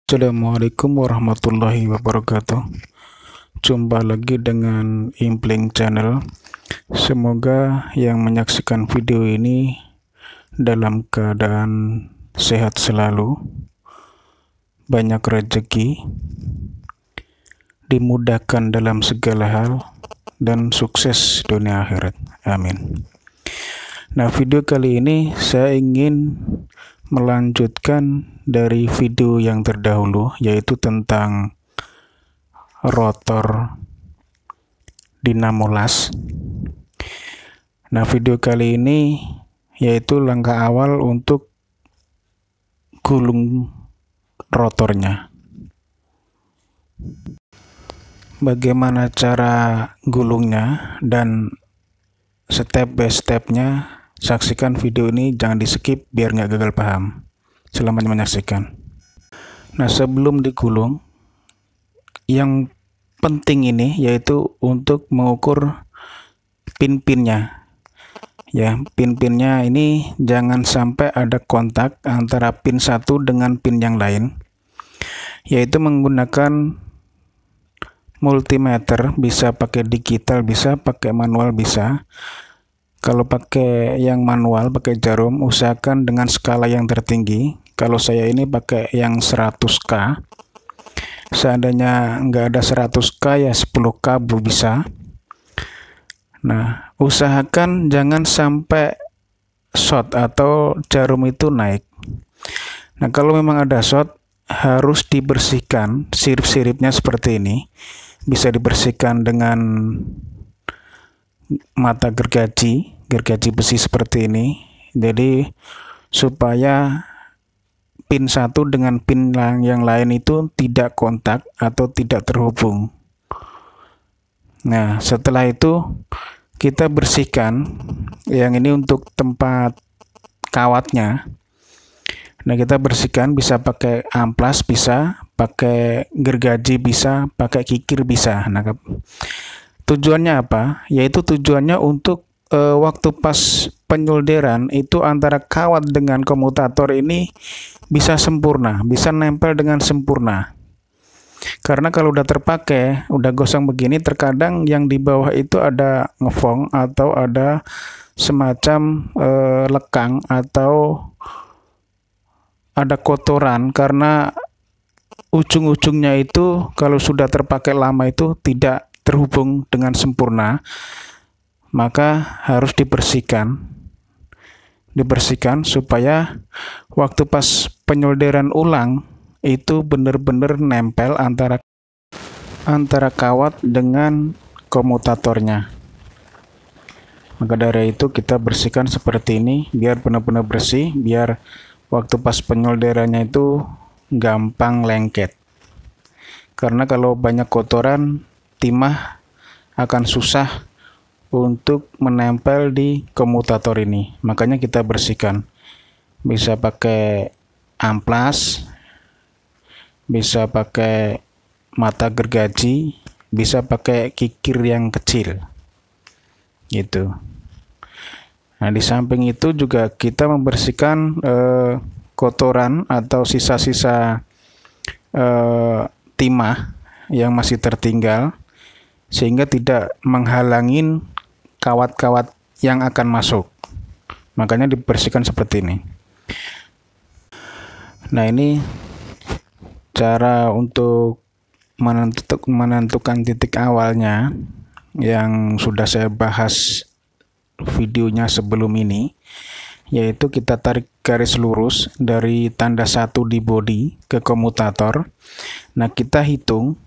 Assalamualaikum warahmatullahi wabarakatuh. Jumpa lagi dengan Impling Channel. Semoga yang menyaksikan video ini dalam keadaan sehat selalu, banyak rezeki, dimudahkan dalam segala hal, dan sukses dunia akhirat. Amin. Nah, video kali ini saya ingin melanjutkan dari video yang terdahulu, yaitu tentang rotor dinamo las. Nah, video kali ini yaitu langkah awal untuk gulung rotornya. Bagaimana cara gulungnya dan step by stepnya, saksikan video ini, jangan di skip biar nggak gagal paham. Selamat menyaksikan. Nah, sebelum digulung, yang penting ini yaitu untuk mengukur pin-pinnya. Ya, pin-pinnya ini jangan sampai ada kontak antara pin satu dengan pin yang lain, yaitu menggunakan multimeter, bisa pakai digital, bisa pakai manual, bisa. Kalau pakai yang manual, pakai jarum, usahakan dengan skala yang tertinggi. Kalau saya ini pakai yang 100K. Seandainya nggak ada 100K, ya 10K bisa. Nah, usahakan jangan sampai short atau jarum itu naik. Nah, kalau memang ada short, harus dibersihkan sirip-siripnya seperti ini. Bisa dibersihkan dengan mata gergaji besi seperti ini. Jadi supaya pin satu dengan pin yang lain itu tidak kontak atau tidak terhubung. Nah, setelah itu kita bersihkan. Yang ini untuk tempat kawatnya. Nah, kita bersihkan, bisa pakai amplas, bisa pakai gergaji, bisa pakai kikir, bisa. Nah, tujuannya apa? Yaitu tujuannya untuk waktu pas penyolderan itu antara kawat dengan komutator ini bisa sempurna, bisa nempel dengan sempurna. Karena kalau udah terpakai, udah gosong begini, terkadang yang di bawah itu ada ngefong atau ada semacam lekang atau ada kotoran, karena ujung-ujungnya itu kalau sudah terpakai lama itu tidak terhubung dengan sempurna, maka harus dibersihkan supaya waktu pas penyolderan ulang itu benar-benar nempel antara kawat dengan komutatornya. Maka dari itu kita bersihkan seperti ini biar benar-benar bersih, biar waktu pas penyolderannya itu gampang lengket. Karena kalau banyak kotoran, timah akan susah untuk menempel di komutator ini. Makanya kita bersihkan. Bisa pakai amplas, bisa pakai mata gergaji, bisa pakai kikir yang kecil. Gitu. Nah, di samping itu juga kita membersihkan kotoran atau sisa-sisa timah yang masih tertinggal, sehingga tidak menghalangin kawat-kawat yang akan masuk. Makanya dibersihkan seperti ini. Nah, ini cara untuk menentukan titik awalnya yang sudah saya bahas videonya sebelum ini, yaitu kita tarik garis lurus dari tanda 1 di bodi ke komutator. Nah, kita hitung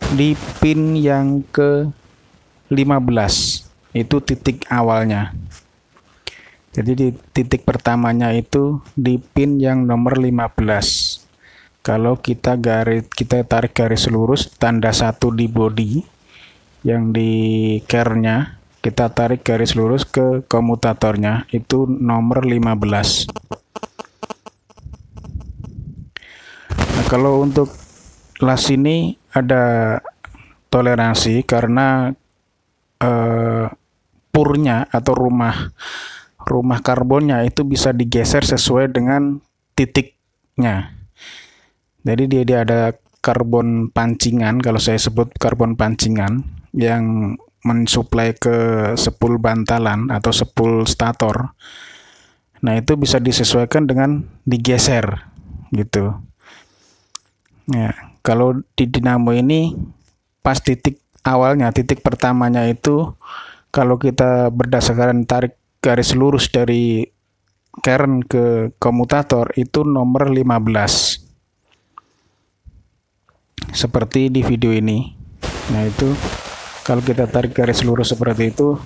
di pin yang ke-15, itu titik awalnya. Jadi di titik pertamanya itu di pin yang nomor 15. Kalau kita tarik garis lurus tanda 1 di bodi, yang di care-nya, kita tarik garis lurus ke komutatornya, itu nomor 15. Nah, kalau untuk las ini ada toleransi karena purnya atau rumah karbonnya itu bisa digeser sesuai dengan titik titiknya. Jadi dia ada karbon pancingan, kalau saya sebut karbon pancingan, yang mensuplai ke sepul bantalan atau sepul stator. Nah, itu bisa disesuaikan dengan digeser gitu. Ya, kalau di dinamo ini pas titik awalnya, titik pertamanya itu kalau kita berdasarkan tarik garis lurus dari kern ke komutator itu nomor 15. Seperti di video ini. Nah, itu kalau kita tarik garis lurus seperti itu,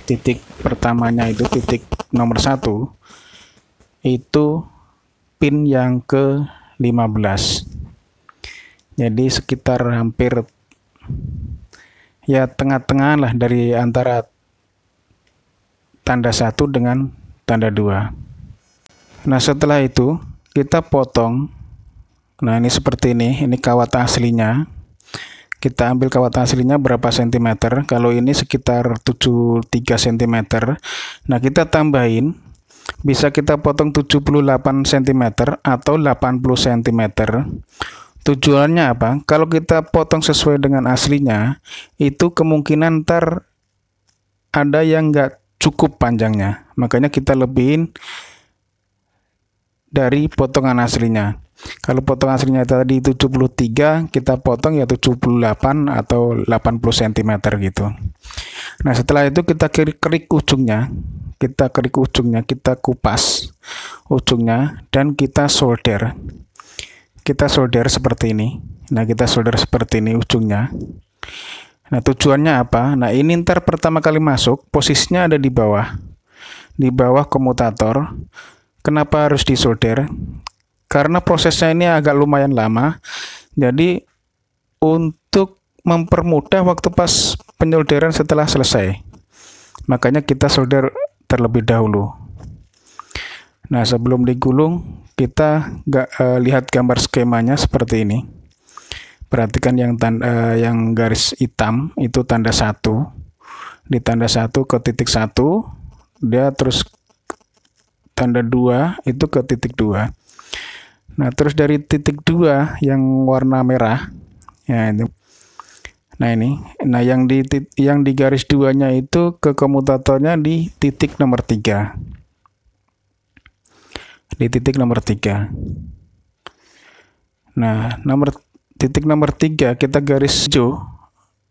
titik pertamanya itu titik nomor 1 itu pin yang ke 15. Jadi sekitar hampir ya tengah-tengah lah dari antara tanda 1 dengan tanda 2. Nah, setelah itu kita potong. Nah, ini seperti ini kawat aslinya. Kita ambil kawat aslinya berapa cm. Kalau ini sekitar 73 cm. Nah, kita tambahin, bisa kita potong 78 cm atau 80 cm. Tujuannya apa? Kalau kita potong sesuai dengan aslinya, itu kemungkinan ntar ada yang nggak cukup panjangnya. Makanya kita lebihin dari potongan aslinya. Kalau potongan aslinya tadi 73, kita potong ya 78 atau 80 cm gitu. Nah, setelah itu kita kerik ujungnya, kita kupas ujungnya, dan kita solder. Kita solder seperti ini. Nah, kita solder seperti ini ujungnya. Nah, tujuannya apa? Nah, ini ntar pertama kali masuk, posisinya ada di bawah komutator. Kenapa harus disolder? Karena prosesnya ini agak lumayan lama, jadi untuk mempermudah waktu pas penyolderan setelah selesai, makanya kita solder terlebih dahulu. Nah, sebelum digulung, kita lihat gambar skemanya seperti ini. Perhatikan yang garis hitam itu tanda 1. Di tanda 1 ke titik 1, dia terus tanda 2 itu ke titik 2. Nah, terus dari titik 2 yang warna merah, ya itu. Nah, ini. Nah, yang di garis 2-nya itu ke komutatornya di titik nomor 3. Di titik nomor 3. Nah, titik nomor 3 kita garis hijau.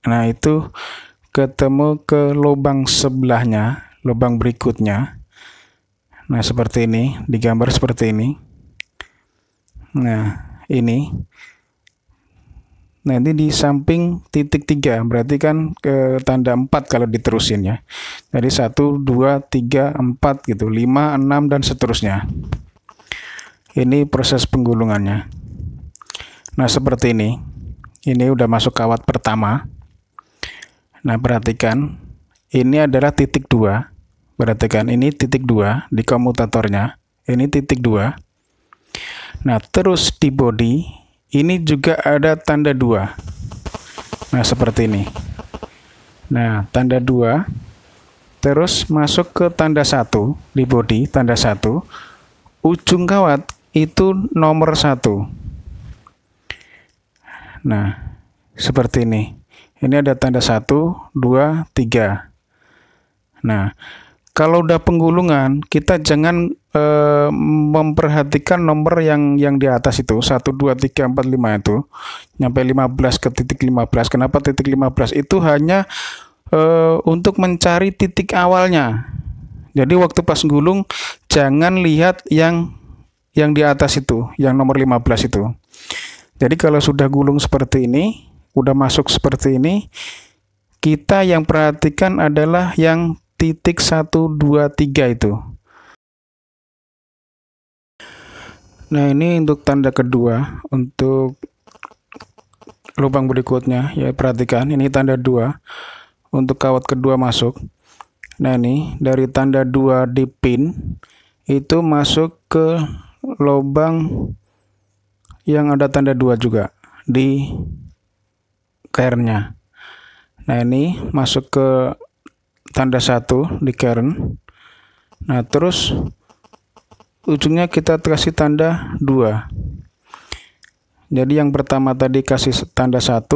Nah, itu ketemu ke lubang sebelahnya, lubang berikutnya. Nah, seperti ini, digambar seperti ini. Nah, ini. Nanti di samping titik 3, berarti kan ke tanda 4 kalau diterusin ya. Jadi 1, 2, 3, 4 gitu, 5, 6 dan seterusnya. Ini proses penggulungannya. Nah, seperti ini. Ini udah masuk kawat pertama. Nah, perhatikan. Ini adalah titik 2. Perhatikan, ini titik 2 di komutatornya. Ini titik 2. Nah, terus di body ini juga ada tanda 2. Nah, seperti ini. Nah, tanda 2 terus masuk ke tanda 1 di body, tanda 1. Ujung kawat itu nomor 1. Nah, seperti ini. Ini ada tanda 1, 2, 3. Nah, kalau udah penggulungan, kita jangan memperhatikan nomor yang di atas itu, 1, 2, 3, 4, 5 itu. Nyampe 15 ke titik 15. Kenapa titik 15? Itu hanya untuk mencari titik awalnya. Jadi waktu pas gulung, jangan lihat yang di atas itu, yang nomor 15 itu. Jadi kalau sudah gulung seperti ini, udah masuk seperti ini, kita yang perhatikan adalah yang titik 1, 2, 3 itu. Nah, ini untuk tanda kedua, untuk lubang berikutnya ya, perhatikan ini tanda 2 untuk kawat kedua masuk. Nah, ini dari tanda 2 di pin itu masuk ke lubang yang ada tanda 2 juga di kernnya. Nah, ini masuk ke tanda 1 di kern. Nah, terus ujungnya kita kasih tanda 2. Jadi yang pertama tadi kasih tanda 1,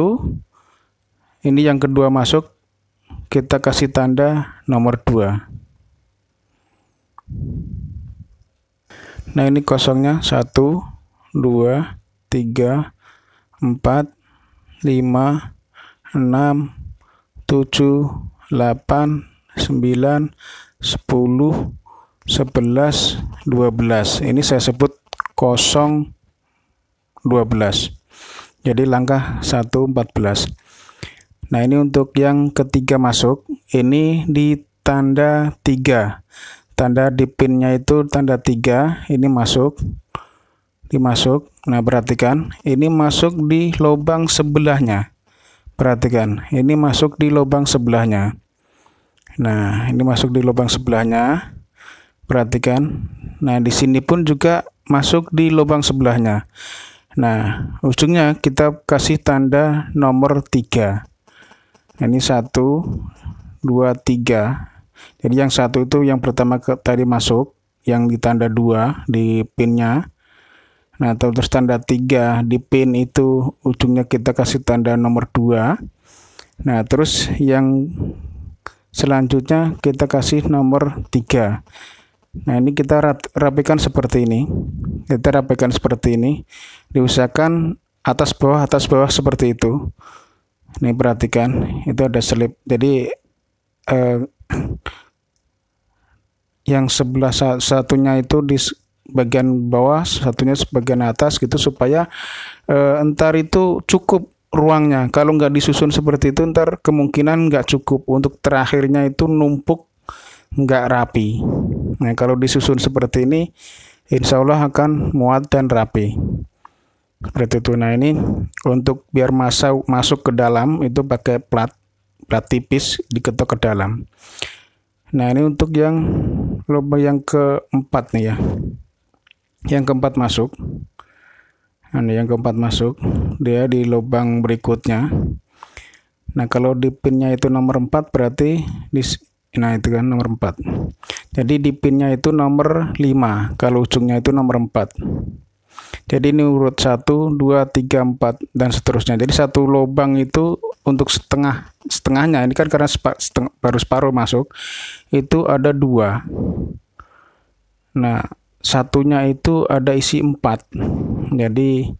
ini yang kedua masuk, kita kasih tanda nomor 2. Nah ini kosongnya 1, 2, 3, 4, 5, 6, 7, 8, 9, 10, 11, 12. Ini saya sebut 0, 12. Jadi langkah 1, 14. Nah ini untuk yang ketiga masuk, ini di tanda 3. Tanda di pinnya itu tanda 3, ini masuk, dimasuk. Nah perhatikan, ini masuk di lubang sebelahnya. Perhatikan, ini masuk di lubang sebelahnya. Nah ini masuk di lubang sebelahnya. Perhatikan. Nah di sini pun juga masuk di lubang sebelahnya. Nah ujungnya kita kasih tanda nomor 3. Ini 1, 2, 3. Jadi yang 1 itu yang pertama tadi masuk, yang di tanda 2 di pinnya. Nah terus tanda 3 di pin itu ujungnya kita kasih tanda nomor 2. Nah terus yang selanjutnya kita kasih nomor 3. Nah ini kita rapikan seperti ini. Kita rapikan seperti ini. Diusahakan atas bawah seperti itu. Ini perhatikan, itu ada selip. Jadi yang sebelah satunya itu di bagian bawah, satunya bagian atas gitu, supaya entar itu cukup ruangnya. Kalau nggak disusun seperti itu, ntar kemungkinan nggak cukup. Untuk terakhirnya itu numpuk, nggak rapi. Nah kalau disusun seperti ini, insya Allah akan muat dan rapi. Seperti itu. Nah ini untuk biar massa masuk ke dalam itu pakai plat tipis, diketok ke dalam. Nah ini untuk yang lubang yang keempat nih ya. Yang keempat masuk. Nah, yang keempat masuk, dia di lubang berikutnya. Nah kalau di pinnya itu nomor 4 berarti nah itu kan nomor 4. Jadi di pinnya itu nomor 5, kalau ujungnya itu nomor 4. Jadi ini urut 1, 2, 3, 4 dan seterusnya. Jadi satu lubang itu untuk setengahnya, ini kan karena baru separuh masuk, itu ada 2. Nah satunya itu ada isi 4. Jadi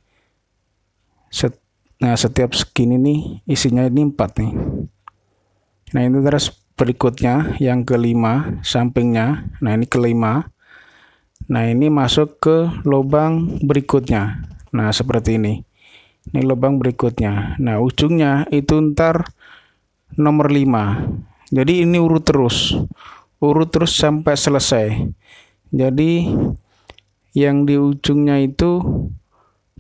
setiap segini nih isinya ini 4 nih. Nah ini terus berikutnya yang kelima sampingnya. Nah ini kelima. Nah ini masuk ke lubang berikutnya. Nah seperti ini. Ini lubang berikutnya. Nah ujungnya itu ntar nomor 5. Jadi ini urut terus sampai selesai. Jadi yang di ujungnya itu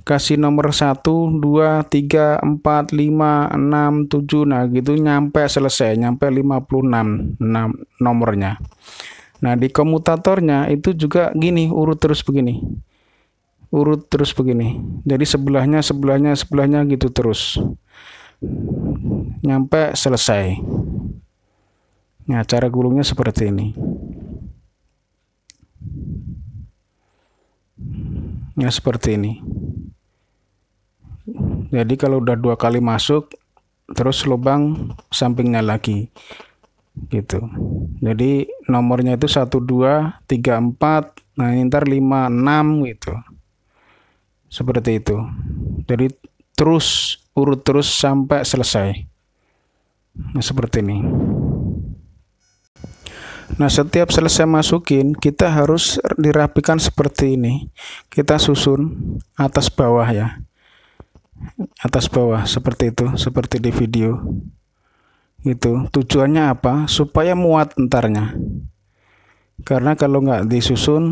kasih nomor 1, 2, 3, 4, 5, 6, 7. Nah gitu nyampe selesai, nyampe 56 nomornya. Nah di komutatornya itu juga gini, urut terus begini. Jadi sebelahnya gitu terus. Nyampe selesai. Nah cara gulungnya seperti ini. Ya seperti ini. Jadi kalau udah 2 kali masuk, terus lubang sampingnya lagi. Gitu. Jadi nomornya itu 1, 2, 3, 4. Nah ini ntar 5, 6 gitu. Seperti itu. Jadi terus urut terus sampai selesai. Nah seperti ini. Nah setiap selesai masukin, kita harus dirapikan seperti ini. Kita susun atas bawah ya. Atas bawah seperti itu, seperti di video. Gitu. Tujuannya apa? Supaya muat entarnya. Karena kalau nggak disusun,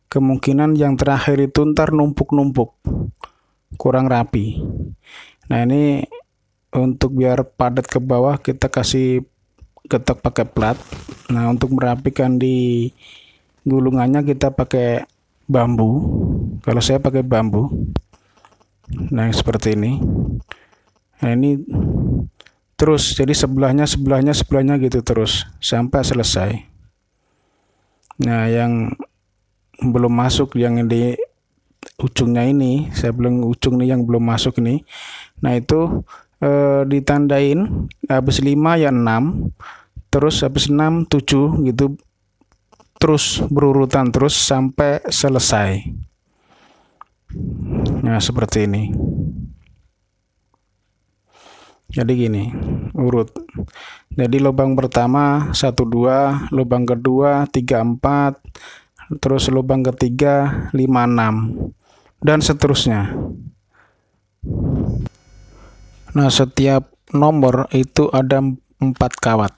kemungkinan yang terakhir itu ntar numpuk-numpuk, kurang rapi. Nah ini untuk biar padat ke bawah kita kasih ketok pakai plat. Nah untuk merapikan di gulungannya kita pakai bambu. Kalau saya pakai bambu. Nah seperti ini. Nah ini terus jadi sebelahnya gitu terus sampai selesai. Nah yang belum masuk yang di ujungnya ini, saya bilang ujung nih yang belum masuk ini. Nah itu ditandain habis 5 ya 6, terus habis 6 7 gitu, terus berurutan terus sampai selesai. Nah seperti ini. Jadi gini urut. Jadi lubang pertama 1 2, lubang kedua 3 4, terus lubang ketiga 5 6, dan seterusnya. Nah setiap nomor itu ada 4 kawat.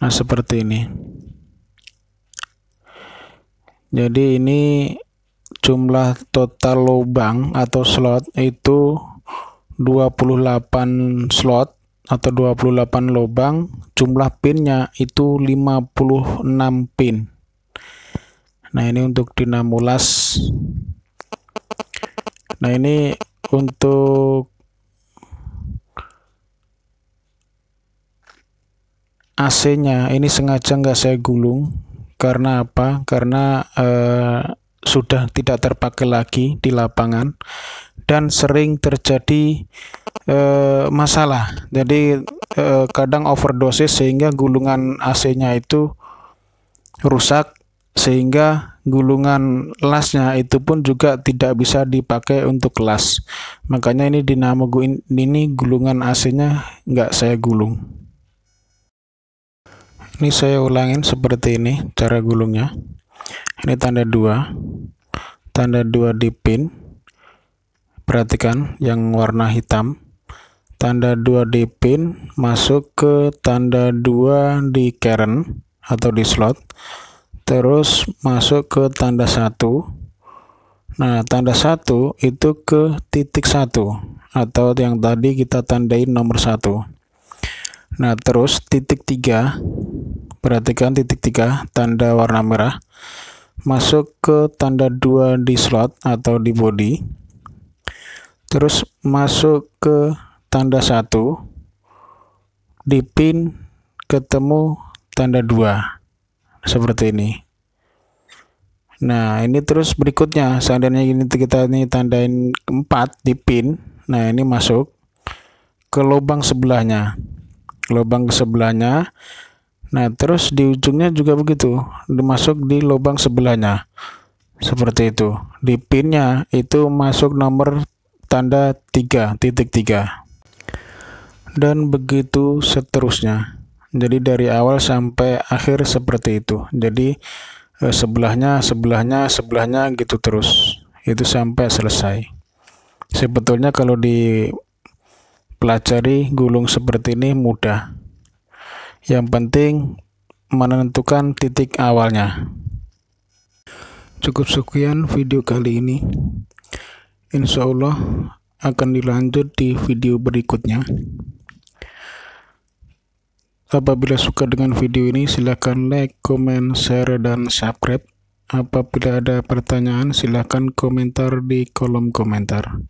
Nah seperti ini. Jadi ini jumlah total lubang atau slot itu 28 slot atau 28 lubang. Jumlah pinnya itu 56 pin. Nah ini untuk dinamulas. Nah ini untuk AC-nya ini sengaja nggak saya gulung. Karena apa? Karena sudah tidak terpakai lagi di lapangan dan sering terjadi masalah. Jadi kadang overdosis sehingga gulungan AC-nya itu rusak, sehingga gulungan lasnya itu pun juga tidak bisa dipakai untuk las. Makanya ini dinamo ini gulungan AC-nya nggak saya gulung. Ini saya ulangin seperti ini cara gulungnya. Ini tanda 2 di pin, perhatikan yang warna hitam. Tanda 2 di pin masuk ke tanda 2 di current atau di slot, terus masuk ke tanda 1. Nah tanda 1 itu ke titik 1 atau yang tadi kita tandain nomor 1. Nah terus titik 3, perhatikan titik 3 tanda warna merah masuk ke tanda 2 di slot atau di body, terus masuk ke tanda 1 di pin, ketemu tanda 2 seperti ini. Nah ini terus berikutnya, seandainya ini kita ini tandain 4 di pin, nah ini masuk ke lubang sebelahnya, nah terus di ujungnya juga begitu, dimasuk di lubang sebelahnya seperti itu. Di pinnya itu masuk nomor tanda 3 titik 3, dan begitu seterusnya. Jadi dari awal sampai akhir seperti itu. Jadi sebelahnya gitu terus, itu sampai selesai. Sebetulnya kalau dipelajari gulung seperti ini mudah. Yang penting menentukan titik awalnya. Cukup sekian video kali ini. Insya Allah akan dilanjut di video berikutnya. Apabila suka dengan video ini silahkan like, comment, share, dan subscribe. Apabila ada pertanyaan silahkan komentar di kolom komentar.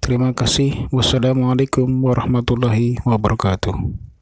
Terima kasih. Wassalamualaikum warahmatullahi wabarakatuh.